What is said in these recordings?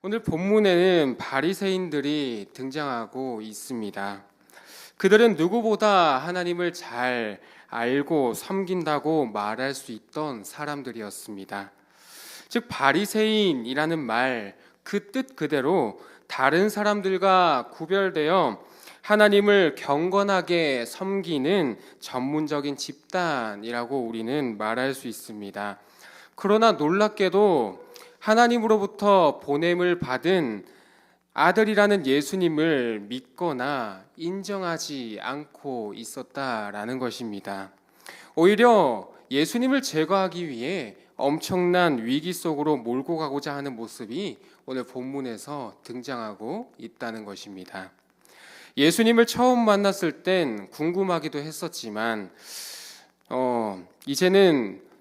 오늘 본문에는 바리새인들이 등장하고 있습니다. 그들은 누구보다 하나님을 잘 알고 섬긴다고 말할 수 있던 사람들이었습니다. 즉 바리새인이라는 말, 그 뜻 그대로 다른 사람들과 구별되어 하나님을 경건하게 섬기는 전문적인 집단이라고 우리는 말할 수 있습니다. 그러나 놀랍게도 하나님으로부터 보냄을 받은 아들이라는 예수님을 믿거나 인정하지 않고 있었다라는 것입니다. 오히려 예수님을 제거하기 위해 엄청난 위기 속으로 몰고 가고자 하는 모습이 오늘 본문에서 등장하고 있다는 것입니다. 예수님을 처음 만났을 땐 궁금하기도 했었지만 이제는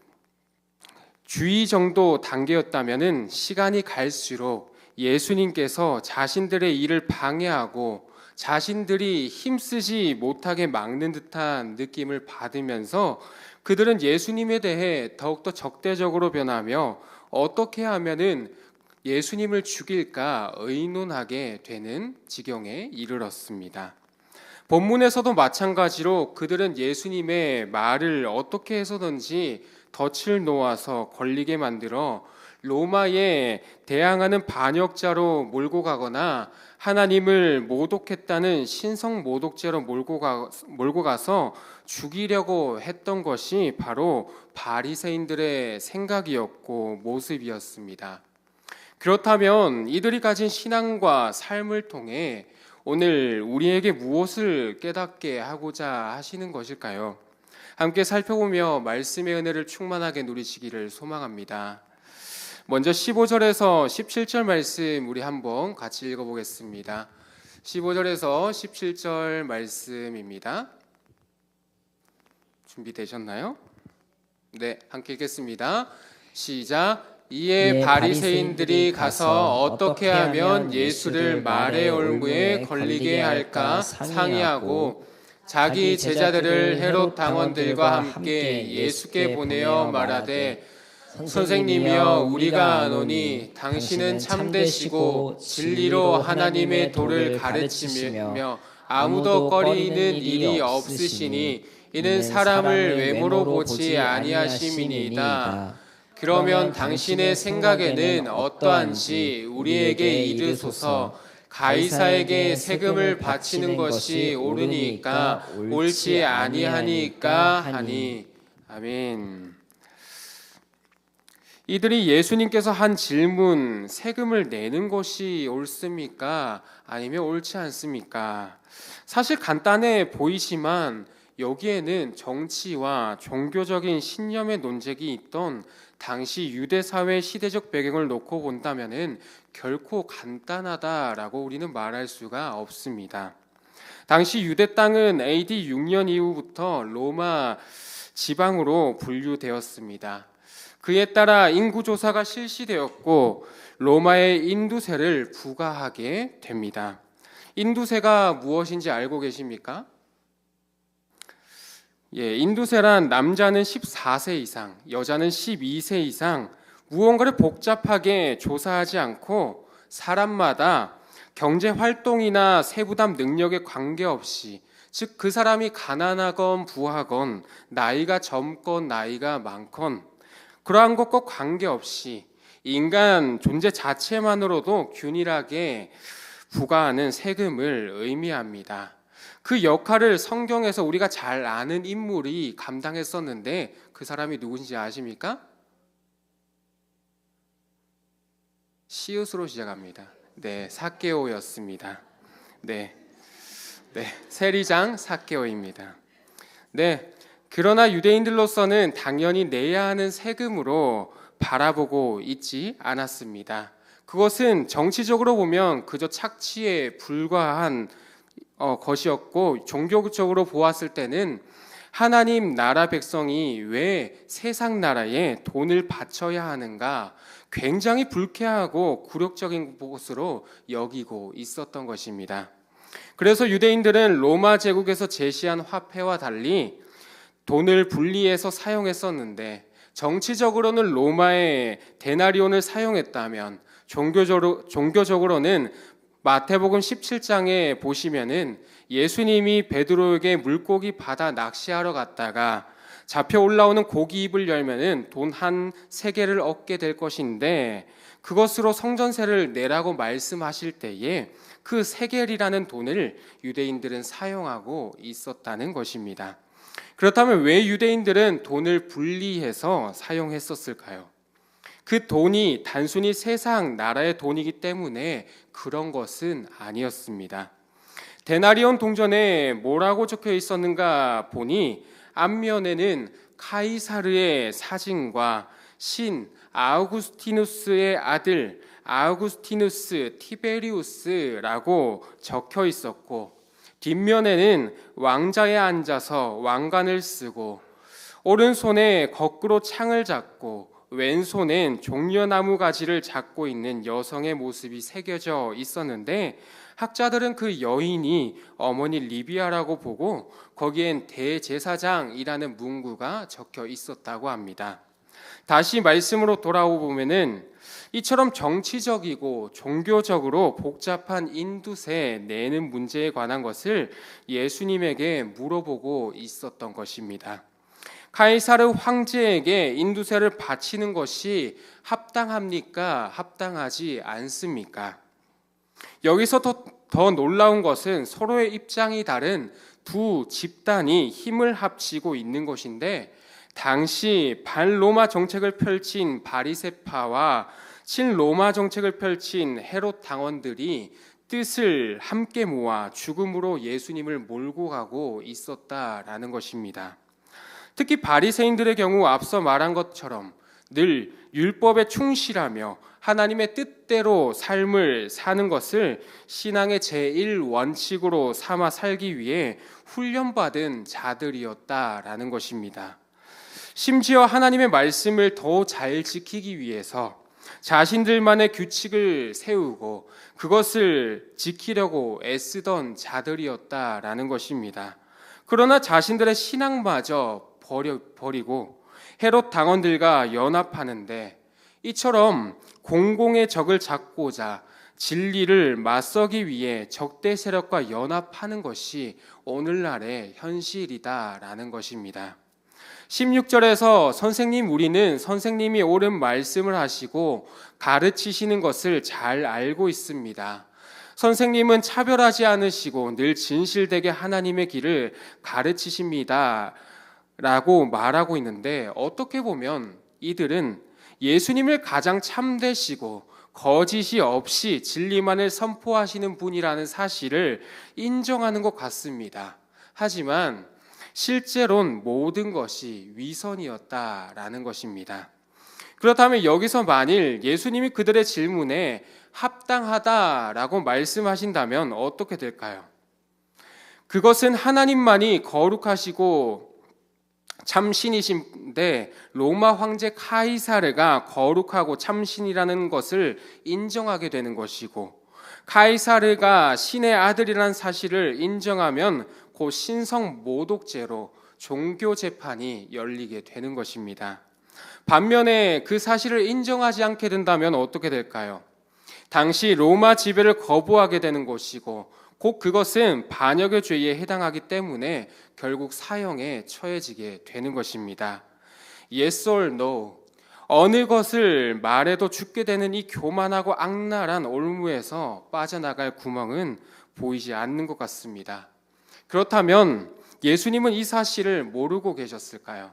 주의 정도 단계였다면은 시간이 갈수록 예수님께서 자신들의 일을 방해하고 자신들이 힘쓰지 못하게 막는 듯한 느낌을 받으면서 그들은 예수님에 대해 더욱더 적대적으로 변하며 어떻게 하면은 예수님을 죽일까 의논하게 되는 지경에 이르렀습니다. 본문에서도 마찬가지로 그들은 예수님의 말을 어떻게 해서든지 덫을 놓아서 걸리게 만들어 로마에 대항하는 반역자로 몰고 가거나 하나님을 모독했다는 신성 모독죄로 몰고 가서 죽이려고 했던 것이 바로 바리새인들의 생각이었고 모습이었습니다. 그렇다면 이들이 가진 신앙과 삶을 통해 오늘 우리에게 무엇을 깨닫게 하고자 하시는 것일까요? 함께 살펴보며 말씀의 은혜를 충만하게 누리시기를 소망합니다. 먼저 15절에서 17절 말씀 우리 한번 같이 읽어보겠습니다. 15절에서 17절 말씀입니다. 준비되셨나요? 네, 함께 읽겠습니다. 시작. 이에 바리새인들이 가서 어떻게 하면 예수를 말의 올무에 걸리게 할까 상의하고 자기 제자들을 헤롯 당원들과 함께 예수께 보내어 말하되 선생님이여 우리가 아노니 당신은 참되시고 진리로 하나님의 도를 가르치며 아무도 꺼리는 일이 없으시니 이는 사람을 외모로 보지 아니하심이니이다. 그러면 당신의 생각에는 어떠한지 우리에게 이르소서. 가이사에게 세금을 바치는 것이 옳으니까 옳지 아니하니까 하니. 아멘. 이들이 예수님께서 한 질문, 세금을 내는 것이 옳습니까? 아니면 옳지 않습니까? 사실 간단해 보이지만 여기에는 정치와 종교적인 신념의 논쟁이 있던 당시 유대 사회 시대적 배경을 놓고 본다면은 결코 간단하다라고 우리는 말할 수가 없습니다. 당시 유대 땅은 AD 6년 이후부터 로마 지방으로 분류되었습니다. 그에 따라 인구조사가 실시되었고 로마의 인두세를 부과하게 됩니다. 인두세가 무엇인지 알고 계십니까? 인두세란 남자는 14세 이상, 여자는 12세 이상 무언가를 복잡하게 조사하지 않고 사람마다 경제 활동이나 세부담 능력에 관계없이, 즉 그 사람이 가난하건 부하건 나이가 젊건 나이가 많건 그러한 것과 관계없이 인간 존재 자체만으로도 균일하게 부과하는 세금을 의미합니다. 그 역할을 성경에서 우리가 잘 아는 인물이 감당했었는데 그 사람이 누군지 아십니까? 시옷으로 시작합니다. 네, 삭개오였습니다. 네, 세리장 삭개오입니다. 네, 그러나 유대인들로서는 당연히 내야 하는 세금으로 바라보고 있지 않았습니다. 그것은 정치적으로 보면 그저 착취에 불과한 것이었고, 종교적으로 보았을 때는 하나님 나라 백성이 왜 세상 나라에 돈을 바쳐야 하는가 굉장히 불쾌하고 굴욕적인 것으로 여기고 있었던 것입니다. 그래서 유대인들은 로마 제국에서 제시한 화폐와 달리 돈을 분리해서 사용했었는데, 정치적으로는 로마의 데나리온을 사용했다면 종교적으로는 마태복음 17장에 보시면은 예수님이 베드로에게 물고기 바다 낚시하러 갔다가 잡혀 올라오는 고기입을 열면은 돈 한 3개를 얻게 될 것인데, 그것으로 성전세를 내라고 말씀하실 때에 그 세겔이라는 돈을 유대인들은 사용하고 있었다는 것입니다. 그렇다면 왜 유대인들은 돈을 분리해서 사용했었을까요? 그 돈이 단순히 세상 나라의 돈이기 때문에 그런 것은 아니었습니다. 데나리온 동전에 뭐라고 적혀 있었는가 보니 앞면에는 카이사르의 사진과 신 아우구스티누스의 아들 아우구스티누스 티베리우스라고 적혀 있었고, 뒷면에는 왕자에 앉아서 왕관을 쓰고 오른손에 거꾸로 창을 잡고 왼손엔 종려나무 가지를 잡고 있는 여성의 모습이 새겨져 있었는데, 학자들은 그 여인이 어머니 리비아라고 보고 거기엔 대제사장이라는 문구가 적혀 있었다고 합니다. 다시 말씀으로 돌아오면은 이처럼 정치적이고 종교적으로 복잡한 인두세 내는 문제에 관한 것을 예수님에게 물어보고 있었던 것입니다. 카이사르 황제에게 인두세를 바치는 것이 합당합니까? 합당하지 않습니까? 여기서 더 놀라운 것은 서로의 입장이 다른 두 집단이 힘을 합치고 있는 것인데, 당시 반로마 정책을 펼친 바리새파와 친로마 정책을 펼친 헤롯 당원들이 뜻을 함께 모아 죽음으로 예수님을 몰고 가고 있었다라는 것입니다. 특히 바리새인들의 경우 앞서 말한 것처럼 늘 율법에 충실하며 하나님의 뜻대로 삶을 사는 것을 신앙의 제1원칙으로 삼아 살기 위해 훈련받은 자들이었다라는 것입니다. 심지어 하나님의 말씀을 더 잘 지키기 위해서 자신들만의 규칙을 세우고 그것을 지키려고 애쓰던 자들이었다라는 것입니다. 그러나 자신들의 신앙마저 버리고 헤롯 당원들과 연합하는데, 이처럼 공공의 적을 잡고자 진리를 맞서기 위해 적대 세력과 연합하는 것이 오늘날의 현실이다라는 것입니다. 16절에서 선생님, 우리는 선생님이 옳은 말씀을 하시고 가르치시는 것을 잘 알고 있습니다. 선생님은 차별하지 않으시고 늘 진실되게 하나님의 길을 가르치십니다 라고 말하고 있는데, 어떻게 보면 이들은 예수님을 가장 참되시고 거짓이 없이 진리만을 선포하시는 분이라는 사실을 인정하는 것 같습니다. 하지만 실제로는 모든 것이 위선이었다라는 것입니다. 그렇다면 여기서 만일 예수님이 그들의 질문에 합당하다라고 말씀하신다면 어떻게 될까요? 그것은 하나님만이 거룩하시고 참신이신데 로마 황제 카이사르가 거룩하고 참신이라는 것을 인정하게 되는 것이고, 카이사르가 신의 아들이라는 사실을 인정하면 곧 신성 모독죄로 종교 재판이 열리게 되는 것입니다. 반면에 그 사실을 인정하지 않게 된다면 어떻게 될까요? 당시 로마 지배를 거부하게 되는 것이고, 곧 그것은 반역의 죄에 해당하기 때문에 결국 사형에 처해지게 되는 것입니다. Yes or no, 어느 것을 말해도 죽게 되는 이 교만하고 악랄한 올무에서 빠져나갈 구멍은 보이지 않는 것 같습니다. 그렇다면 예수님은 이 사실을 모르고 계셨을까요?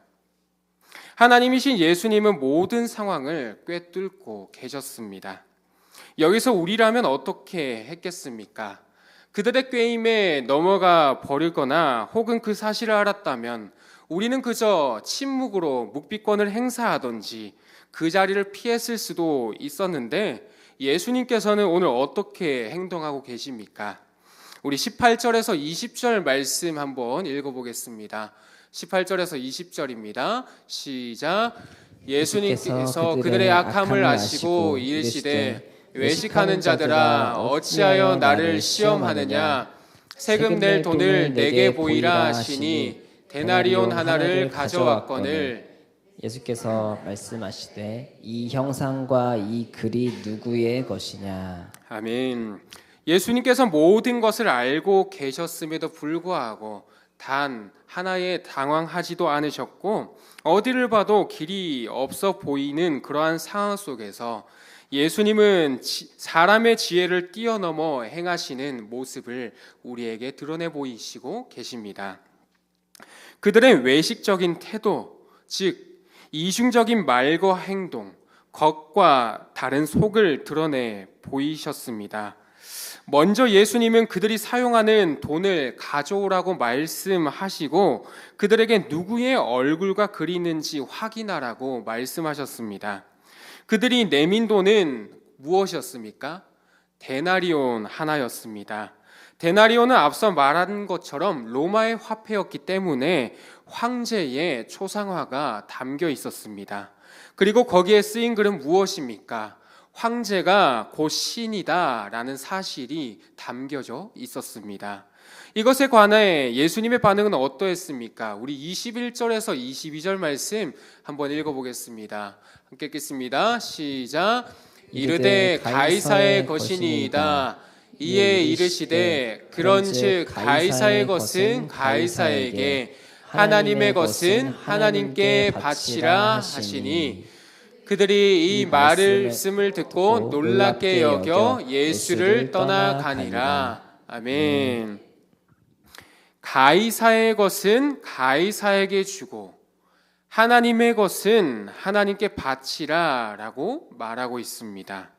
하나님이신 예수님은 모든 상황을 꿰뚫고 계셨습니다. 여기서 우리라면 어떻게 했겠습니까? 그들의 꾀임에 넘어가 버리거나 혹은 그 사실을 알았다면 우리는 그저 침묵으로 묵비권을 행사하든지 그 자리를 피했을 수도 있었는데, 예수님께서는 오늘 어떻게 행동하고 계십니까? 우리 18절에서 20절 말씀 한번 읽어보겠습니다. 18절에서 20절입니다. 시작. 예수님께서 그들의 악함을 아시고 이르시되 외식하는 자들아 어찌하여 나를 시험하느냐, 세금 낼 돈을 내게 보이라 하시니 데나리온 하나를 가져왔거늘 예수께서 말씀하시되 이 형상과 이 글이 누구의 것이냐. 아멘. 예수님께서 모든 것을 알고 계셨음에도 불구하고 단 하나에 당황하지도 않으셨고 어디를 봐도 길이 없어 보이는 그러한 상황 속에서 예수님은 사람의 지혜를 뛰어넘어 행하시는 모습을 우리에게 드러내 보이시고 계십니다. 그들의 외식적인 태도, 즉 이중적인 말과 행동, 겉과 다른 속을 드러내 보이셨습니다. 먼저 예수님은 그들이 사용하는 돈을 가져오라고 말씀하시고 그들에게 누구의 얼굴과 글이 있는지 확인하라고 말씀하셨습니다. 그들이 내민 돈은 무엇이었습니까? 데나리온 하나였습니다. 데나리온은 앞서 말한 것처럼 로마의 화폐였기 때문에 황제의 초상화가 담겨 있었습니다. 그리고 거기에 쓰인 글은 무엇입니까? 황제가 곧 신이다 라는 사실이 담겨져 있었습니다. 이것에 관해 예수님의 반응은 어떠했습니까? 우리 21절에서 22절 말씀 한번 읽어보겠습니다. 함께 읽겠습니다. 시작. 이르되 가이사의 것이니이다. 이에 이르시되 그런즉 가이사의 것은 가이사에게 하나님의 것은 하나님께 바치라 하시니 그들이 이 말씀을 듣고 놀랍게 여겨 예수를 떠나가니라. 아멘. 가이사의 것은 가이사에게 주고 하나님의 것은 하나님께 바치라 라고 말하고 있습니다.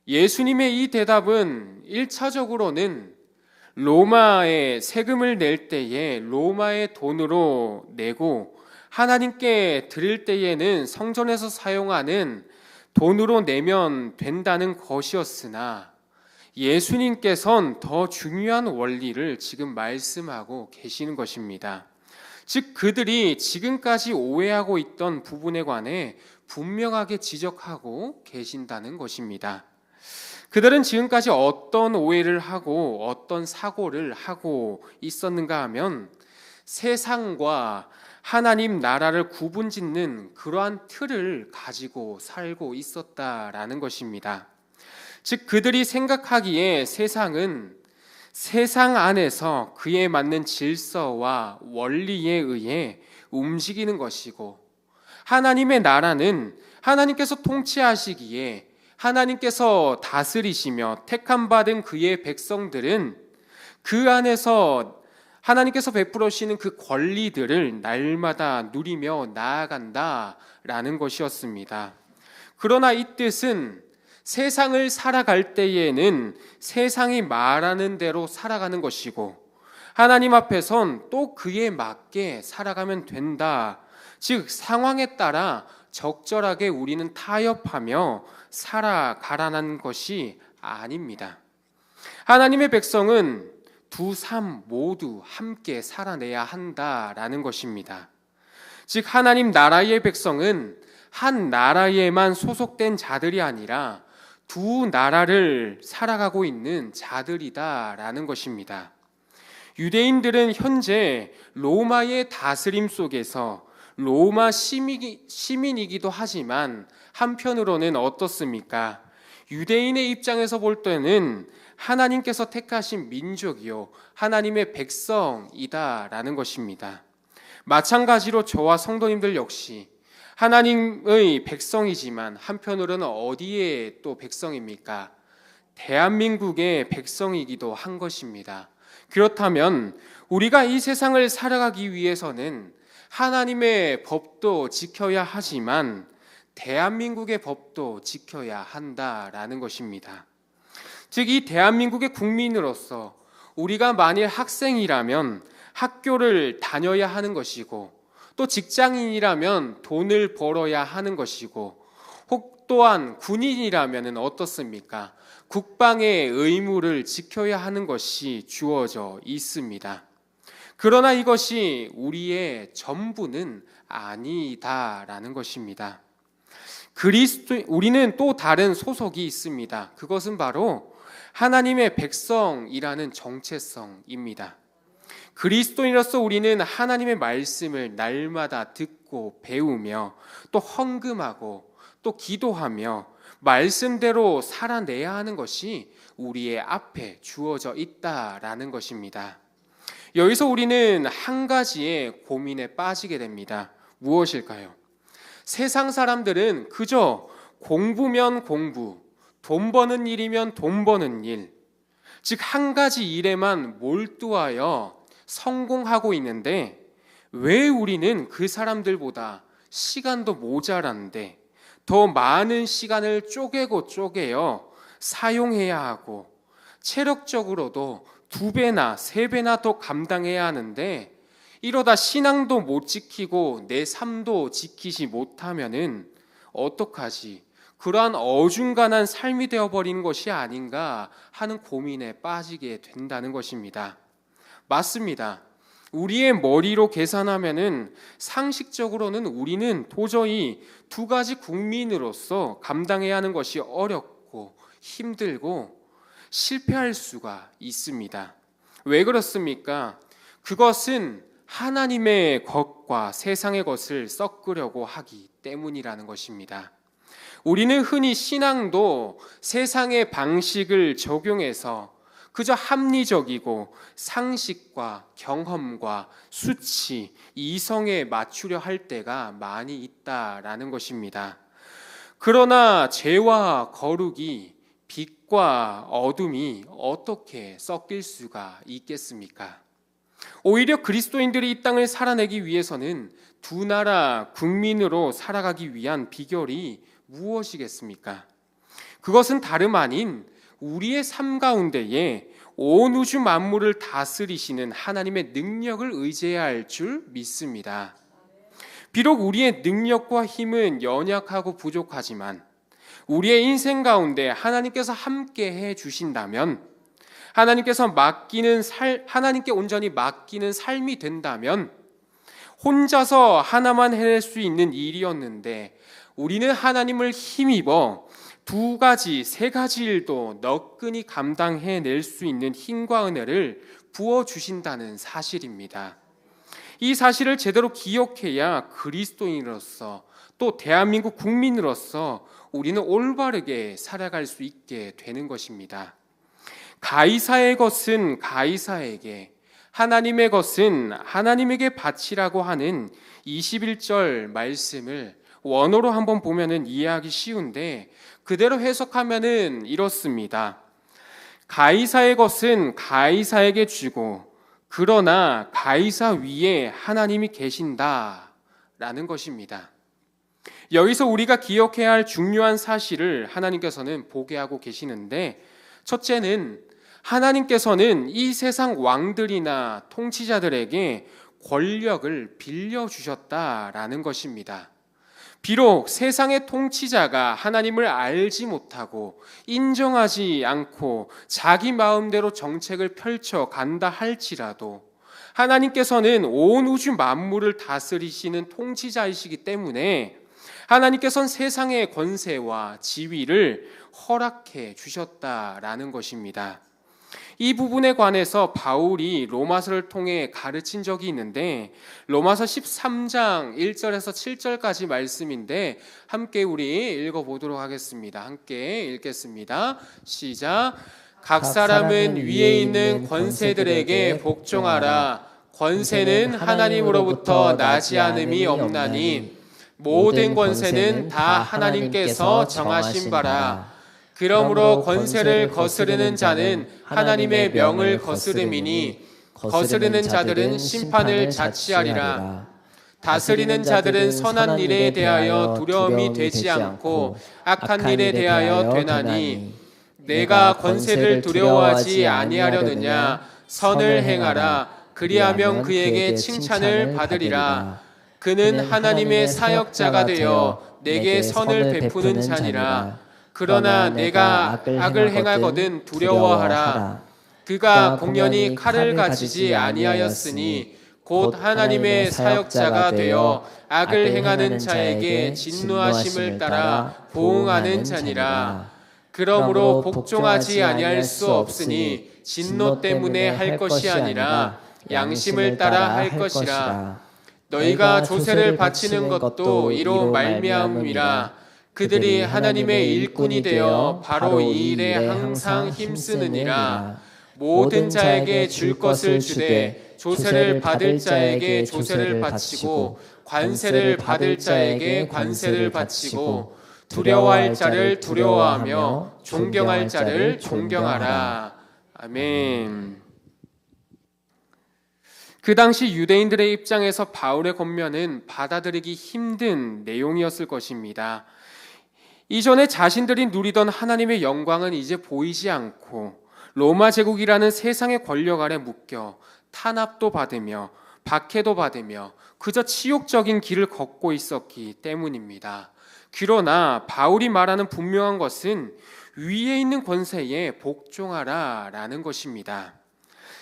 예수님의 이 대답은 1차적으로는 로마에 세금을 낼 때에 로마의 돈으로 내고 하나님께 드릴 때에는 성전에서 사용하는 돈으로 내면 된다는 것이었으나 예수님께서는 더 중요한 원리를 지금 말씀하고 계시는 것입니다. 즉 그들이 지금까지 오해하고 있던 부분에 관해 분명하게 지적하고 계신다는 것입니다. 그들은 지금까지 어떤 오해를 하고 어떤 사고를 하고 있었는가 하면 세상과 하나님 나라를 구분짓는 그러한 틀을 가지고 살고 있었다라는 것입니다. 즉 그들이 생각하기에 세상은 세상 안에서 그에 맞는 질서와 원리에 의해 움직이는 것이고 하나님의 나라는 하나님께서 통치하시기에 하나님께서 다스리시며 택함 받은 그의 백성들은 그 안에서 하나님께서 베풀어 주시는 그 권리들을 날마다 누리며 나아간다라는 것이었습니다. 그러나 이 뜻은 세상을 살아갈 때에는 세상이 말하는 대로 살아가는 것이고 하나님 앞에선 또 그에 맞게 살아가면 된다. 즉 상황에 따라 적절하게 우리는 타협하며 살아가라는 것이 아닙니다. 하나님의 백성은 두 삶 모두 함께 살아내야 한다라는 것입니다. 즉 하나님 나라의 백성은 한 나라에만 소속된 자들이 아니라 두 나라를 살아가고 있는 자들이다라는 것입니다. 유대인들은 현재 로마의 다스림 속에서 로마 시민이기도 하지만 한편으로는 어떻습니까? 유대인의 입장에서 볼 때는 하나님께서 택하신 민족이요 하나님의 백성이다라는 것입니다. 마찬가지로 저와 성도님들 역시 하나님의 백성이지만 한편으로는 어디에 또 백성입니까? 대한민국의 백성이기도 한 것입니다. 그렇다면 우리가 이 세상을 살아가기 위해서는 하나님의 법도 지켜야 하지만 대한민국의 법도 지켜야 한다라는 것입니다. 즉 이 대한민국의 국민으로서 우리가 만일 학생이라면 학교를 다녀야 하는 것이고 또 직장인이라면 돈을 벌어야 하는 것이고 혹 또한 군인이라면 어떻습니까? 국방의 의무를 지켜야 하는 것이 주어져 있습니다. 그러나 이것이 우리의 전부는 아니다라는 것입니다. 우리는 또 다른 소속이 있습니다. 그것은 바로 하나님의 백성이라는 정체성입니다. 그리스도인으로서 우리는 하나님의 말씀을 날마다 듣고 배우며 또 헌금하고 또 기도하며 말씀대로 살아내야 하는 것이 우리의 앞에 주어져 있다라는 것입니다. 여기서 우리는 한 가지의 고민에 빠지게 됩니다. 무엇일까요? 세상 사람들은 그저 공부면 공부, 돈 버는 일이면 돈 버는 일, 즉 한 가지 일에만 몰두하여 성공하고 있는데 왜 우리는 그 사람들보다 시간도 모자란데 더 많은 시간을 쪼개어 사용해야 하고 체력적으로도 2배나 3배나 더 감당해야 하는데 이러다 신앙도 못 지키고 내 삶도 지키지 못하면은 어떡하지? 그러한 어중간한 삶이 되어버리는 것이 아닌가 하는 고민에 빠지게 된다는 것입니다. 맞습니다. 우리의 머리로 계산하면은 상식적으로는 우리는 도저히 2가지 국민으로서 감당해야 하는 것이 어렵고 힘들고 실패할 수가 있습니다. 왜 그렇습니까? 그것은 하나님의 것과 세상의 것을 섞으려고 하기 때문이라는 것입니다. 우리는 흔히 신앙도 세상의 방식을 적용해서 그저 합리적이고 상식과 경험과 수치, 이성에 맞추려 할 때가 많이 있다라는 것입니다. 그러나 죄와 거룩이 빛과 어둠이 어떻게 섞일 수가 있겠습니까? 오히려 그리스도인들이 이 땅을 살아내기 위해서는 2 나라 국민으로 살아가기 위한 비결이 무엇이겠습니까? 그것은 다름 아닌 우리의 삶 가운데에 온 우주 만물을 다스리시는 하나님의 능력을 의지해야 할 줄 믿습니다. 비록 우리의 능력과 힘은 연약하고 부족하지만 우리의 인생 가운데 하나님께서 함께 해 주신다면, 하나님께 온전히 맡기는 삶이 된다면 혼자서 하나만 해낼 수 있는 일이었는데 우리는 하나님을 힘입어 2가지, 3가지 일도 너끈히 감당해낼 수 있는 힘과 은혜를 부어주신다는 사실입니다. 이 사실을 제대로 기억해야 그리스도인으로서 또 대한민국 국민으로서 우리는 올바르게 살아갈 수 있게 되는 것입니다. 가이사의 것은 가이사에게, 하나님의 것은 하나님에게 바치라고 하는 21절 말씀을 원어로 한번 보면은 이해하기 쉬운데 그대로 해석하면은 이렇습니다. 가이사의 것은 가이사에게 주고 그러나 가이사 위에 하나님이 계신다라는 것입니다. 여기서 우리가 기억해야 할 중요한 사실을 하나님께서는 보게 하고 계시는데, 첫째는 하나님께서는 이 세상 왕들이나 통치자들에게 권력을 빌려주셨다라는 것입니다. 비록 세상의 통치자가 하나님을 알지 못하고 인정하지 않고 자기 마음대로 정책을 펼쳐 간다 할지라도 하나님께서는 온 우주 만물을 다스리시는 통치자이시기 때문에 하나님께서는 세상의 권세와 지위를 허락해 주셨다라는 것입니다. 이 부분에 관해서 바울이 로마서를 통해 가르친 적이 있는데 로마서 13장 1절에서 7절까지 말씀인데 함께 우리 읽어보도록 하겠습니다. 함께 읽겠습니다. 시작. 각 사람은 위에 있는 권세들에게 복종하라. 권세는 하나님으로부터 나지 않음이 없나니 모든 권세는 다 하나님께서 정하신 바라. 그러므로 권세를 거스르는 자는 하나님의 명을 거스름이니 거스르는 자들은 심판을 자취하리라. 다스리는 자들은 선한 일에 대하여 두려움이 되지 않고 악한 일에 대하여 되나니 내가 권세를 두려워하지 아니하려느냐. 선을 행하라. 그리하면 그에게 칭찬을 받으리라. 그는 하나님의 사역자가 되어 내게 선을 베푸는 자니라. 그러나 내가 악을 행하거든 두려워하라. 그가 공연히 칼을 가지지 아니하였으니 곧 하나님의 사역자가 되어 악을 행하는 자에게 진노하심을 따라 보응하는 자니라. 그러므로 복종하지 아니할 수 없으니 진노 때문에 할 것이 아니라 양심을 따라 할 것이라. 너희가 조세를 바치는 것도 이로 말미암음이라. 그들이 하나님의 일꾼이 되어 바로 이 일에 항상 힘쓰느니라. 모든 자에게 줄 것을 주되 조세를 받을 자에게 조세를 바치고 관세를 받을 자에게 관세를 바치고 두려워할 자를 두려워하며 존경할 자를 존경하라. 아멘. 그 당시 유대인들의 입장에서 바울의 권면은 받아들이기 힘든 내용이었을 것입니다. 이전에 자신들이 누리던 하나님의 영광은 이제 보이지 않고 로마 제국이라는 세상의 권력 아래 묶여 탄압도 받으며 박해도 받으며 그저 치욕적인 길을 걷고 있었기 때문입니다. 그러나 바울이 말하는 분명한 것은 위에 있는 권세에 복종하라 라는 것입니다.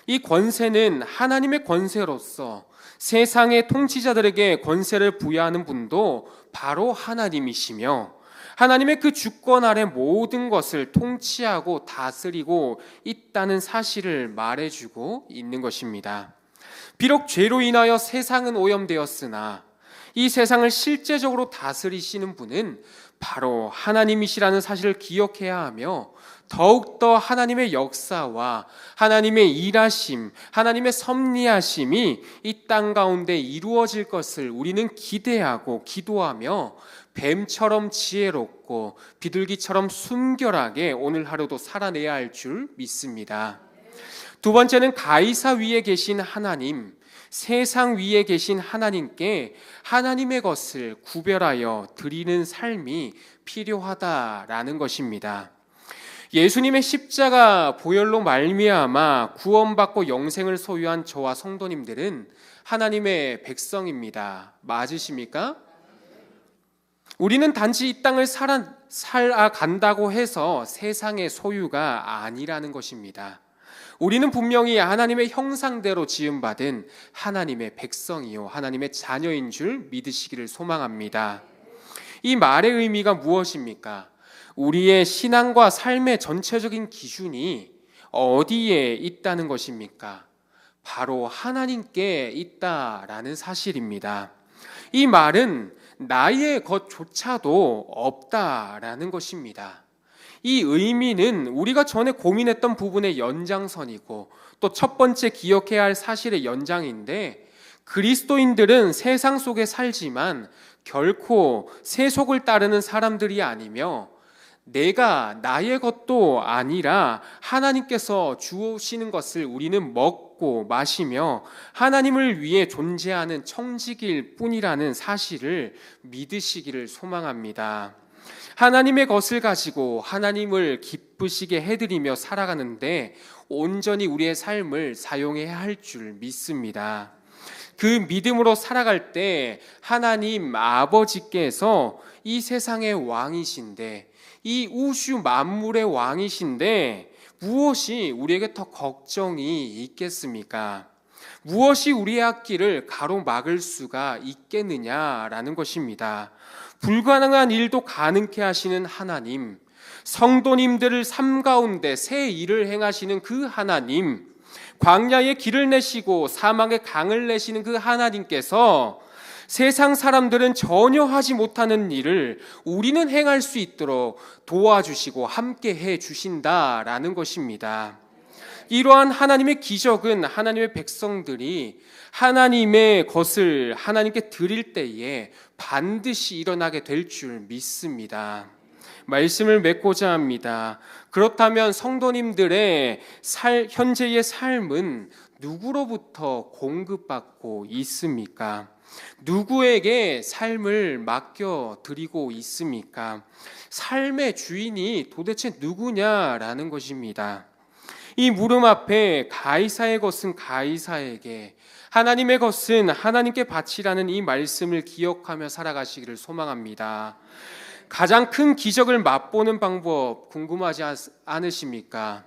이 권세는 하나님의 권세로서 세상의 통치자들에게 권세를 부여하는 분도 바로 하나님이시며 하나님의 그 주권 아래 모든 것을 통치하고 다스리고 있다는 사실을 말해주고 있는 것입니다. 비록 죄로 인하여 세상은 오염되었으나 이 세상을 실제적으로 다스리시는 분은 바로 하나님이시라는 사실을 기억해야 하며 더욱더 하나님의 역사와 하나님의 일하심, 하나님의 섭리하심이 이 땅 가운데 이루어질 것을 우리는 기대하고 기도하며 뱀처럼 지혜롭고 비둘기처럼 순결하게 오늘 하루도 살아내야 할 줄 믿습니다. 두 번째는 가이사 위에 계신 하나님, 세상 위에 계신 하나님께 하나님의 것을 구별하여 드리는 삶이 필요하다라는 것입니다. 예수님의 십자가 보혈로 말미암아 구원받고 영생을 소유한 저와 성도님들은 하나님의 백성입니다. 맞으십니까? 우리는 단지 이 땅을 살아간다고 해서 세상의 소유가 아니라는 것입니다. 우리는 분명히 하나님의 형상대로 지음받은 하나님의 백성이요 하나님의 자녀인 줄 믿으시기를 소망합니다. 이 말의 의미가 무엇입니까? 우리의 신앙과 삶의 전체적인 기준이 어디에 있다는 것입니까? 바로 하나님께 있다라는 사실입니다. 이 말은 나의 것조차도 없다라는 것입니다. 이 의미는 우리가 전에 고민했던 부분의 연장선이고 또 첫 번째 기억해야 할 사실의 연장인데 그리스도인들은 세상 속에 살지만 결코 세속을 따르는 사람들이 아니며 내가 나의 것도 아니라 하나님께서 주시는 것을 우리는 먹고 마시며 하나님을 위해 존재하는 청지기일 뿐이라는 사실을 믿으시기를 소망합니다. 하나님의 것을 가지고 하나님을 기쁘시게 해드리며 살아가는데 온전히 우리의 삶을 사용해야 할 줄 믿습니다. 그 믿음으로 살아갈 때 하나님 아버지께서 이 세상의 왕이신데 이 우주 만물의 왕이신데 무엇이 우리에게 더 걱정이 있겠습니까? 무엇이 우리의 앞길을 가로막을 수가 있겠느냐라는 것입니다. 불가능한 일도 가능케 하시는 하나님, 성도님들을 삶 가운데 새 일을 행하시는 그 하나님, 광야에 길을 내시고 사막에 강을 내시는 그 하나님께서 세상 사람들은 전혀 하지 못하는 일을 우리는 행할 수 있도록 도와주시고 함께 해 주신다라는 것입니다. 이러한 하나님의 기적은 하나님의 백성들이 하나님의 것을 하나님께 드릴 때에 반드시 일어나게 될 줄 믿습니다. 말씀을 맺고자 합니다. 그렇다면 성도님들의 현재의 삶은 누구로부터 공급받고 있습니까? 누구에게 삶을 맡겨드리고 있습니까? 삶의 주인이 도대체 누구냐라는 것입니다. 이 물음 앞에 가이사의 것은 가이사에게, 하나님의 것은 하나님께 바치라는 이 말씀을 기억하며 살아가시기를 소망합니다. 가장 큰 기적을 맛보는 방법 궁금하지 않으십니까?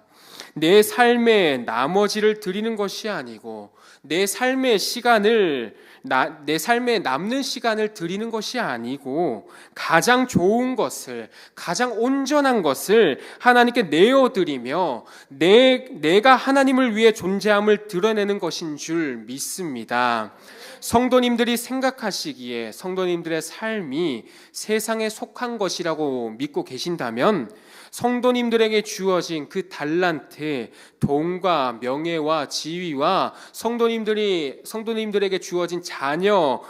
내 삶의 나머지를 드리는 것이 아니고 내 삶의 남는 시간을 드리는 것이 아니고 가장 좋은 것을, 가장 온전한 것을 하나님께 내어드리며 내가 하나님을 위해 존재함을 드러내는 것인 줄 믿습니다. 성도님들이 생각하시기에 성도님들의 삶이 세상에 속한 것이라고 믿고 계신다면 성도님들에게 주어진 그 달란트, 돈과 명예와 지위와 성도님들에게 주어진 자녀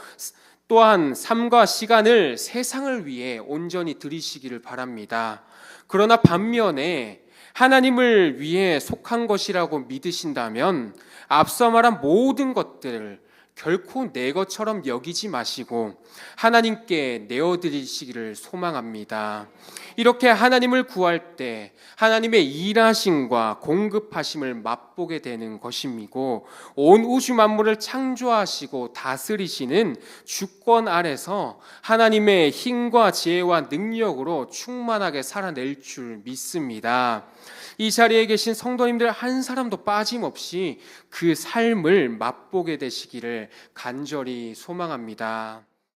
또한 삶과 시간을 세상을 위해 온전히 드리시기를 바랍니다. 그러나 반면에 하나님을 위해 속한 것이라고 믿으신다면 앞서 말한 모든 것들을 결코 내 것처럼 여기지 마시고 하나님께 내어드리시기를 소망합니다. 이렇게 하나님을 구할 때 하나님의 일하심과 공급하심을 맛보게 되는 것이고 온 우주 만물을 창조하시고 다스리시는 주권 아래서 하나님의 힘과 지혜와 능력으로 충만하게 살아낼 줄 믿습니다. 이 자리에 계신 성도님들 한 사람도 빠짐없이 그 삶을 맛보게 되시기를 간절히 소망합니다.